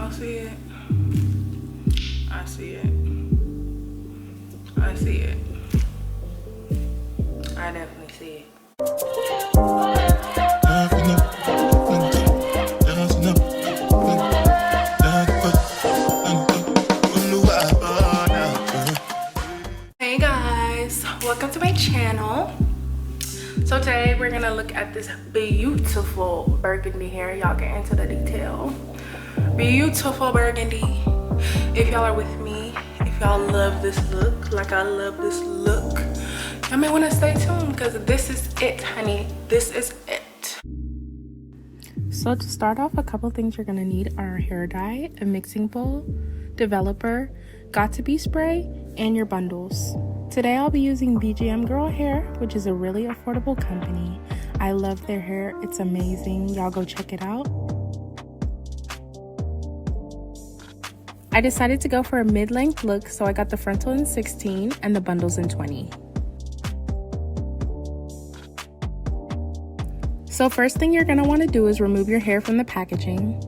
don't see it. I see it. I see it. I definitely see it. Hey guys, welcome to my channel. So today we're gonna look at this beautiful burgundy hair. Y'all get into the detail. Beautiful burgundy. If y'all are with me, if y'all love this look like I love this look, y'all may want to stay tuned because this is it, honey. This is it. So to start off, a couple things you're gonna need are hair dye, a mixing bowl, developer, got to be spray, and your bundles. Today I'll be using Bgmgirl hair, which is a really affordable company. I love their hair, it's amazing. Y'all go check it out. I decided to go for a mid-length look, so I got the frontal in 16 and the bundles in 20. So first thing you're gonna wanna do is remove your hair from the packaging.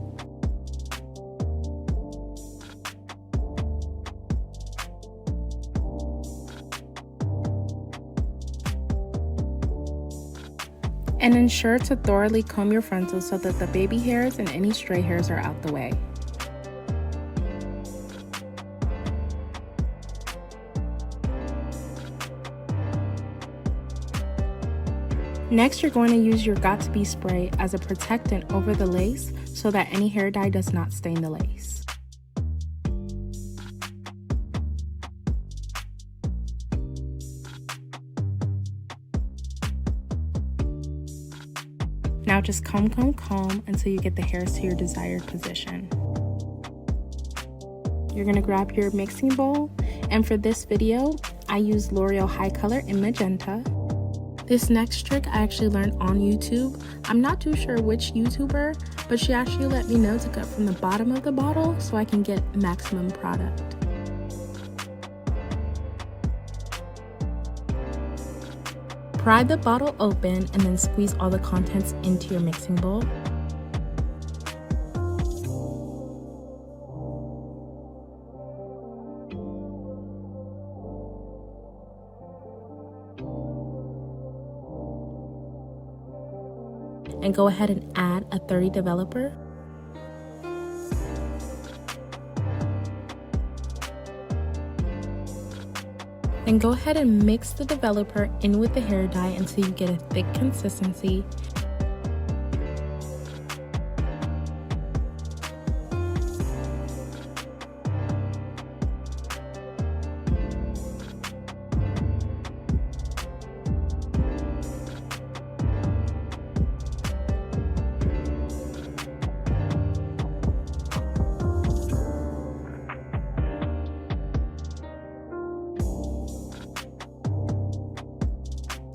And ensure to thoroughly comb your frontal so that the baby hairs and any stray hairs are out the way. Next, you're going to use your got to be spray as a protectant over the lace so that any hair dye does not stain the lace. Now just comb until you get the hairs to your desired position. You're gonna grab your mixing bowl, and for this video, I used Loreal High Color in Magenta. This next trick I actually learned on YouTube. I'm not too sure which YouTuber, but she actually let me know to cut from the bottom of the bottle so I can get maximum product. Pry the bottle open and then squeeze all the contents into your mixing bowl. And go ahead and add a 30 developer. Then go ahead and mix the developer in with the hair dye until you get a thick consistency.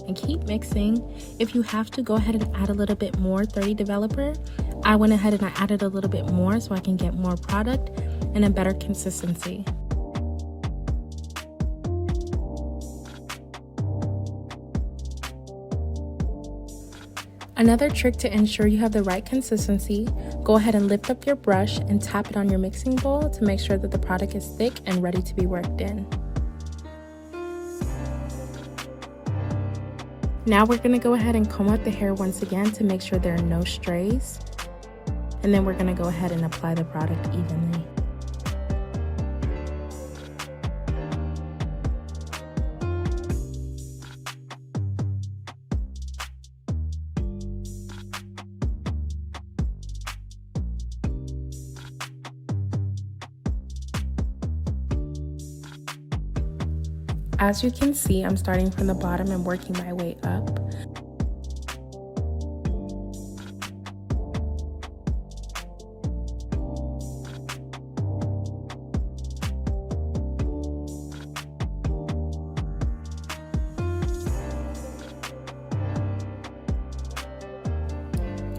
And keep mixing. If you have to, go ahead and add a little bit more 30 developer. I went ahead and I added a little bit more so I can get more product and a better consistency. Another trick to ensure you have the right consistency, go ahead and lift up your brush and tap it on your mixing bowl to make sure that the product is thick and ready to be worked in. Now we're gonna go ahead and comb out the hair once again to make sure there are no strays. And then we're gonna go ahead and apply the product evenly. As you can see, I'm starting from the bottom and working my way up.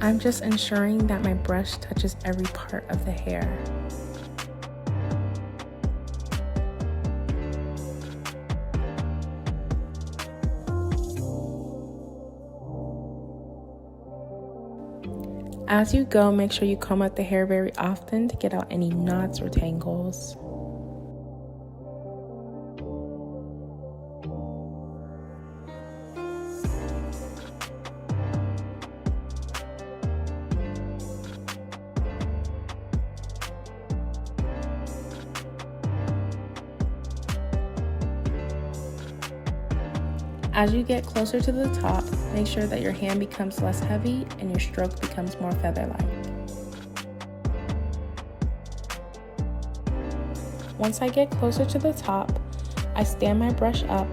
I'm just ensuring that my brush touches every part of the hair. As you go, make sure you comb out the hair very often to get out any knots or tangles. As you get closer to the top, make sure that your hand becomes less heavy and your stroke becomes more feather-like. Once I get closer to the top, I stand my brush up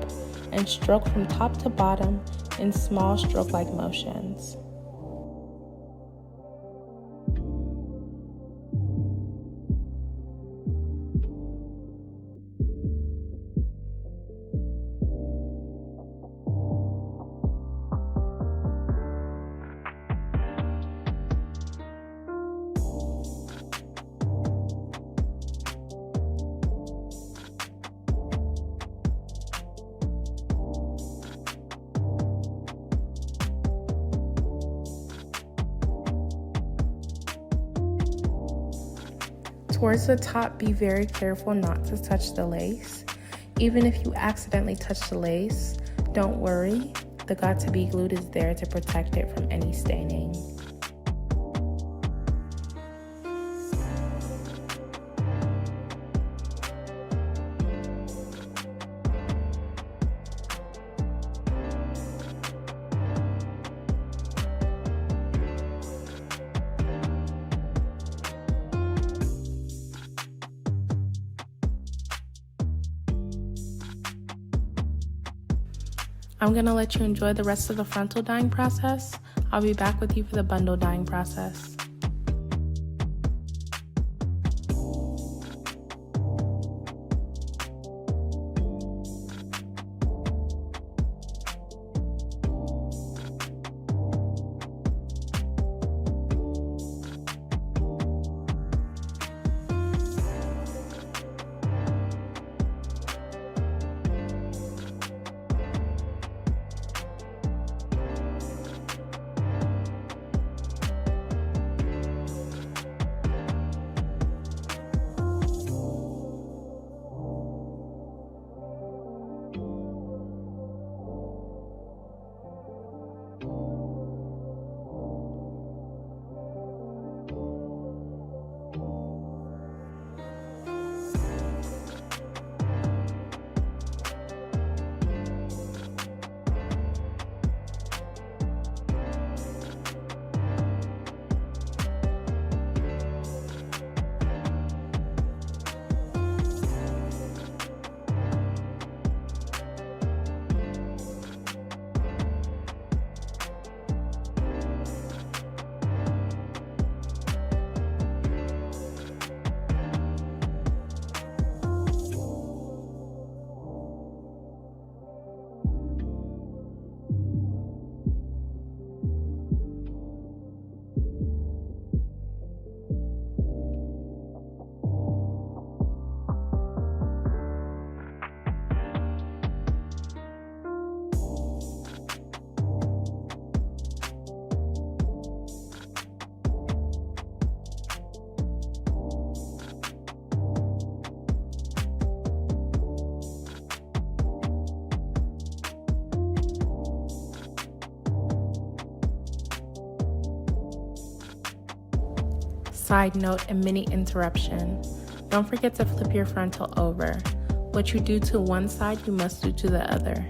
and stroke from top to bottom in small stroke-like motions. Towards the top, be very careful not to touch the lace. Even if you accidentally touch the lace, don't worry. The got-to-be glue is there to protect it from any staining. I'm going to let you enjoy the rest of the frontal dyeing process. I'll be back with you for the bundle dyeing process. Side note and mini interruption. Don't forget to flip your frontal over. What you do to one side, you must do to the other.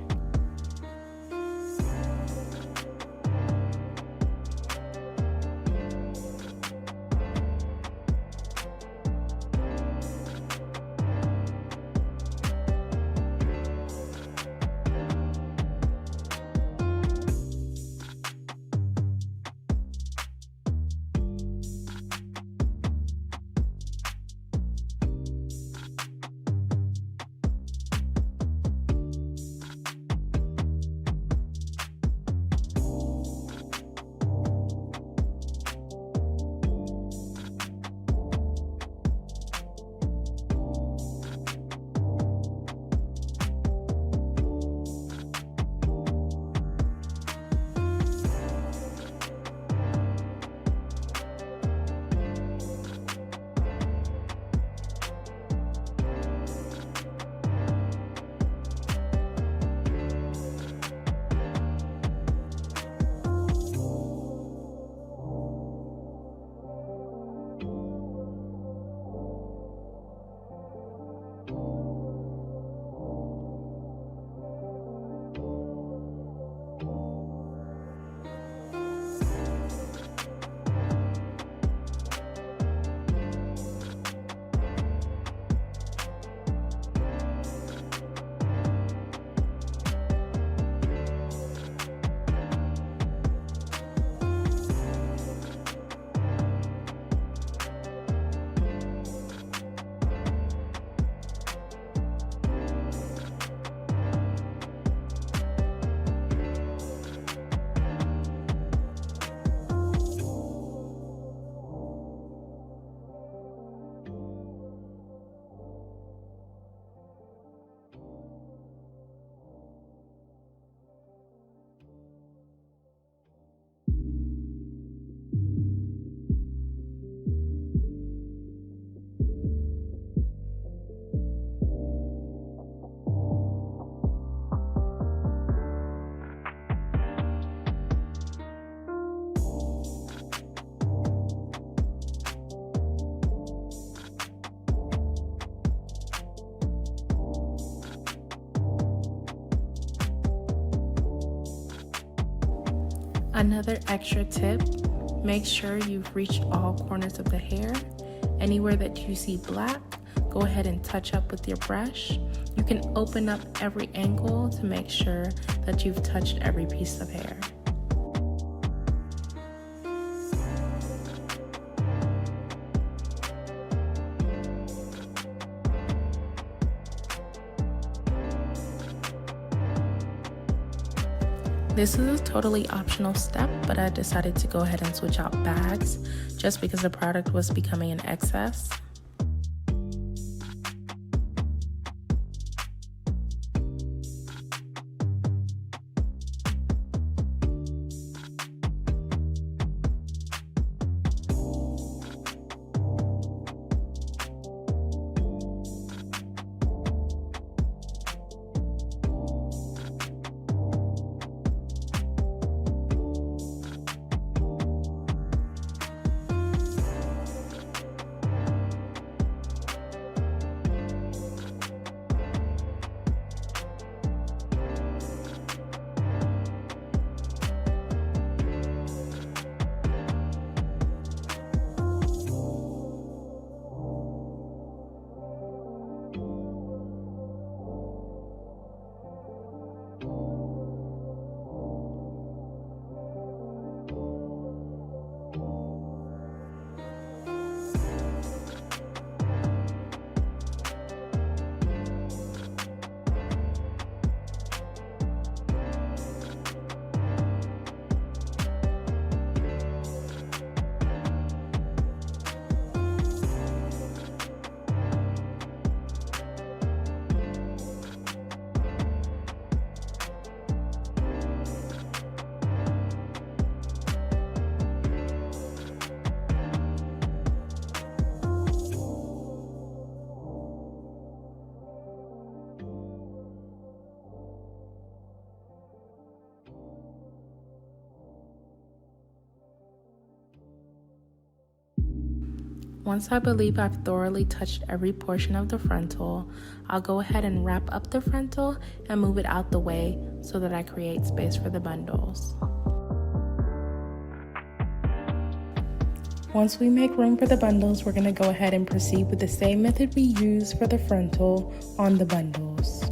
Another extra tip, make sure you've reached all corners of the hair. Anywhere that you see black, go ahead and touch up with your brush. You can open up every angle to make sure that you've touched every piece of hair. This is a totally optional step, but I decided to go ahead and switch out bags just because the product was becoming an excess. Once I believe I've thoroughly touched every portion of the frontal, I'll go ahead and wrap up the frontal and move it out the way so that I create space for the bundles. Once we make room for the bundles, we're going to go ahead and proceed with the same method we used for the frontal on the bundles.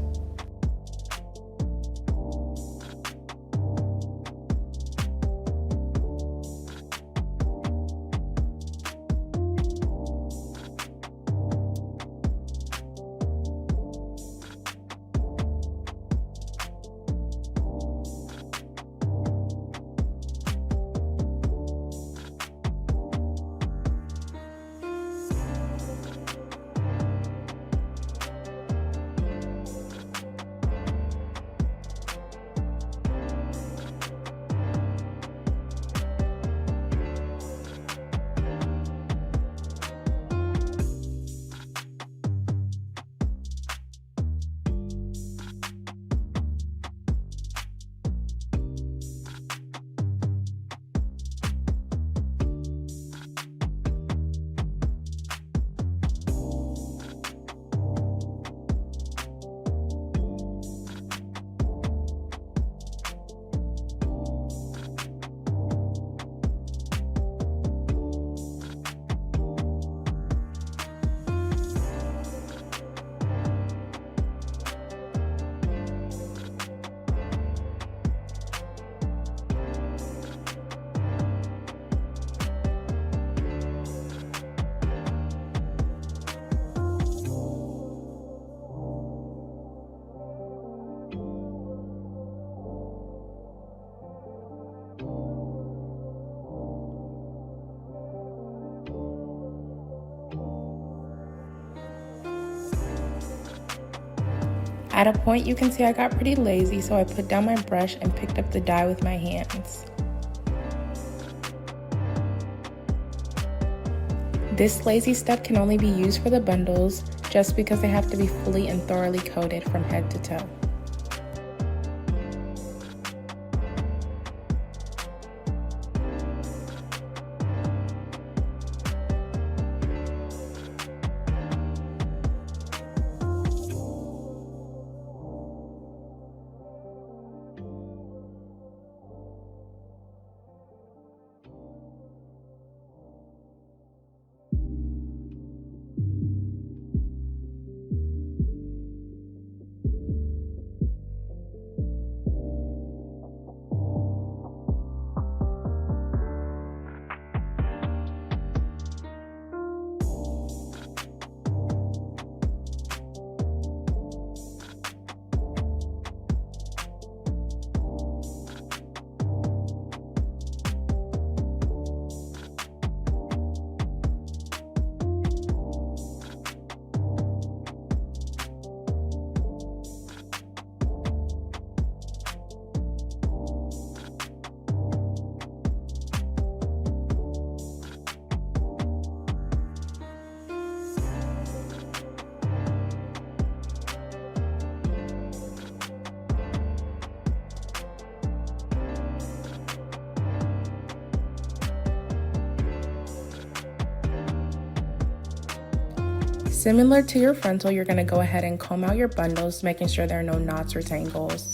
At a point, you can see I got pretty lazy, so I put down my brush and picked up the dye with my hands. This lazy step can only be used for the bundles, just because they have to be fully and thoroughly coated from head to toe. Similar to your frontal, you're going to go ahead and comb out your bundles, making sure there are no knots or tangles.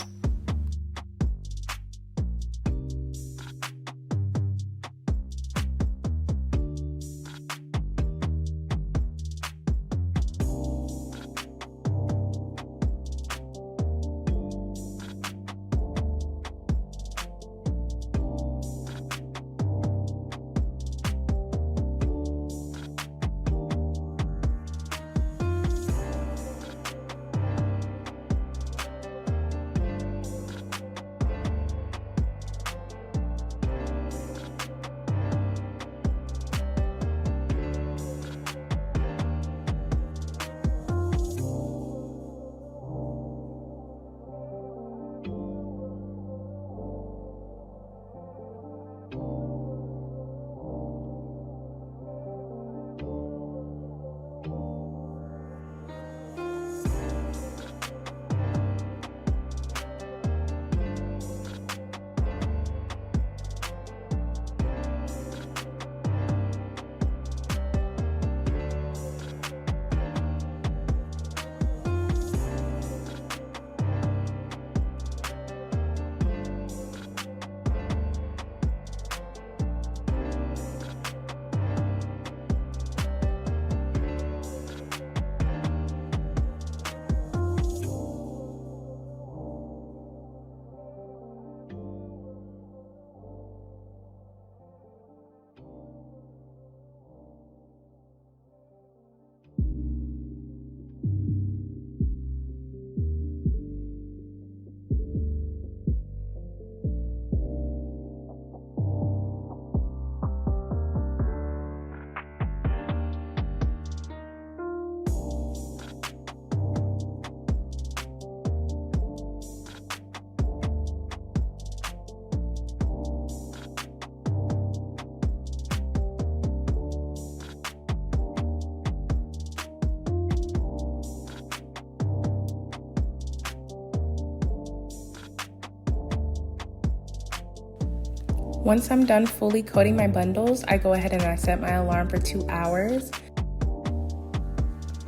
Once I'm done fully coating my bundles, I go ahead and I set my alarm for 2 hours.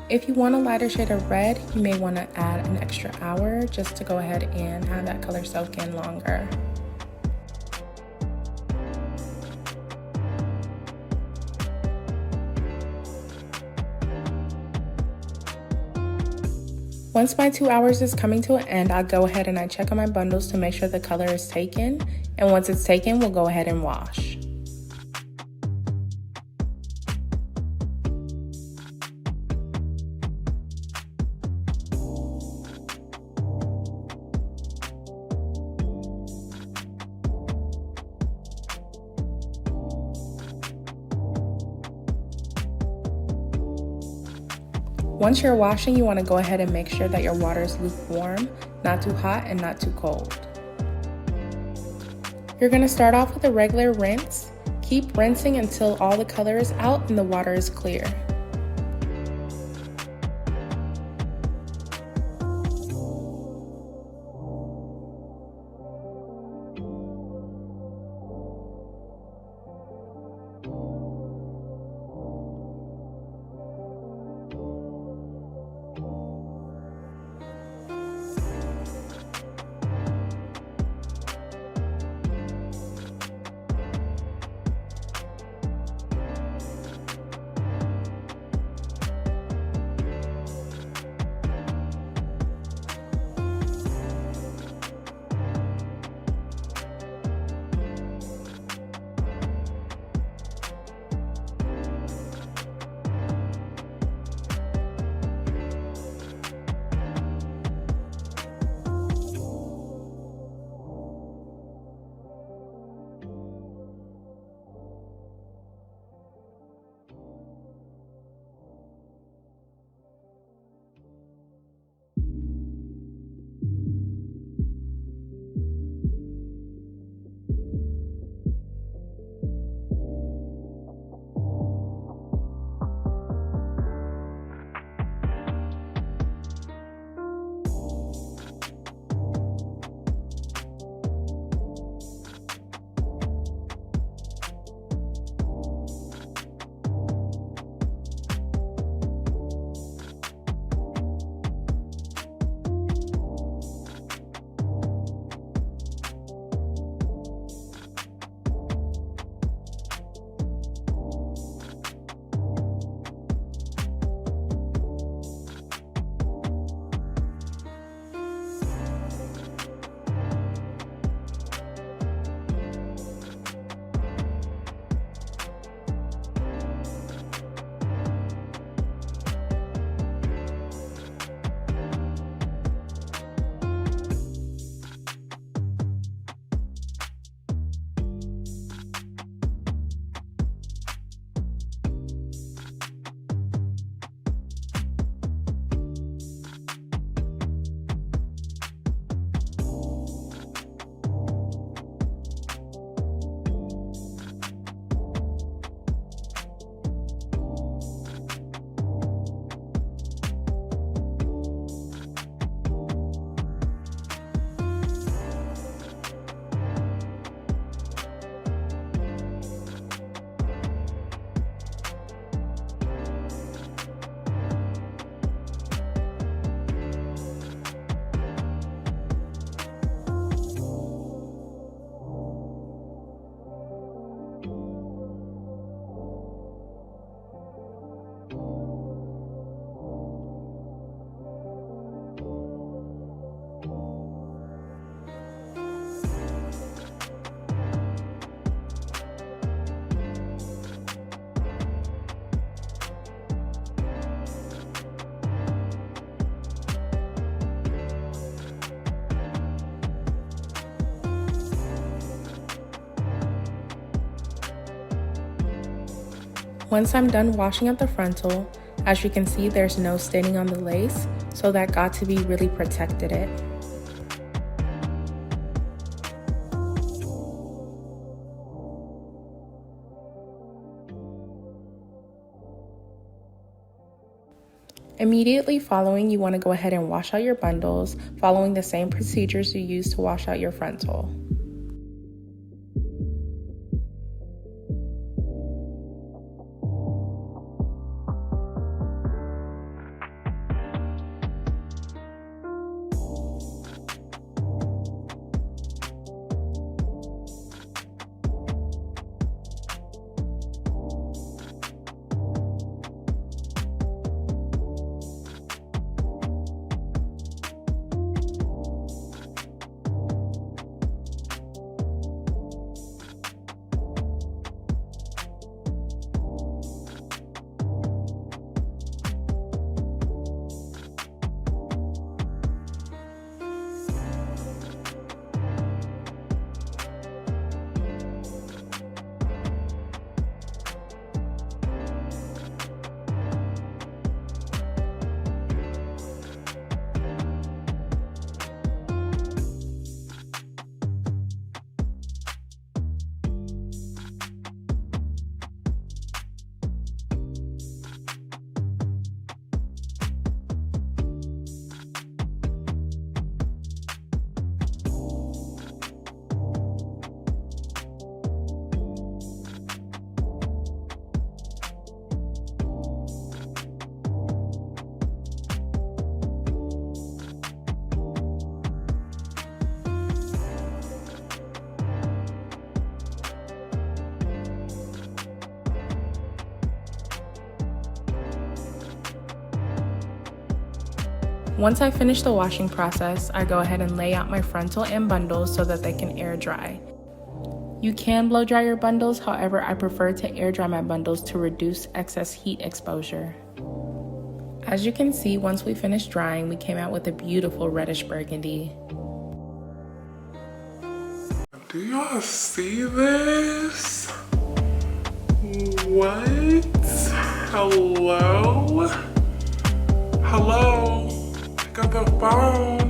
If you want a lighter shade of red, you may want to add an extra hour just to go ahead and have that color soak in longer. Once my 2 hours is coming to an end, I'll go ahead and I check on my bundles to make sure the color is taken. And once it's taken, we'll go ahead and wash. Once you're washing, you want to go ahead and make sure that your water is lukewarm, not too hot and not too cold. You're going to start off with a regular rinse. Keep rinsing until all the color is out and the water is clear. Once I'm done washing up the frontal, as you can see, there's no staining on the lace, so that got to be really protected it. Immediately following, you want to go ahead and wash out your bundles, following the same procedures you use to wash out your frontal. Once I finish the washing process, I go ahead and lay out my frontal and bundles so that they can air dry. You can blow dry your bundles, however, I prefer to air dry my bundles to reduce excess heat exposure. As you can see, once we finished drying, we came out with a beautiful reddish burgundy. Do y'all see this? What? Hello? Hello? Pick up the phone.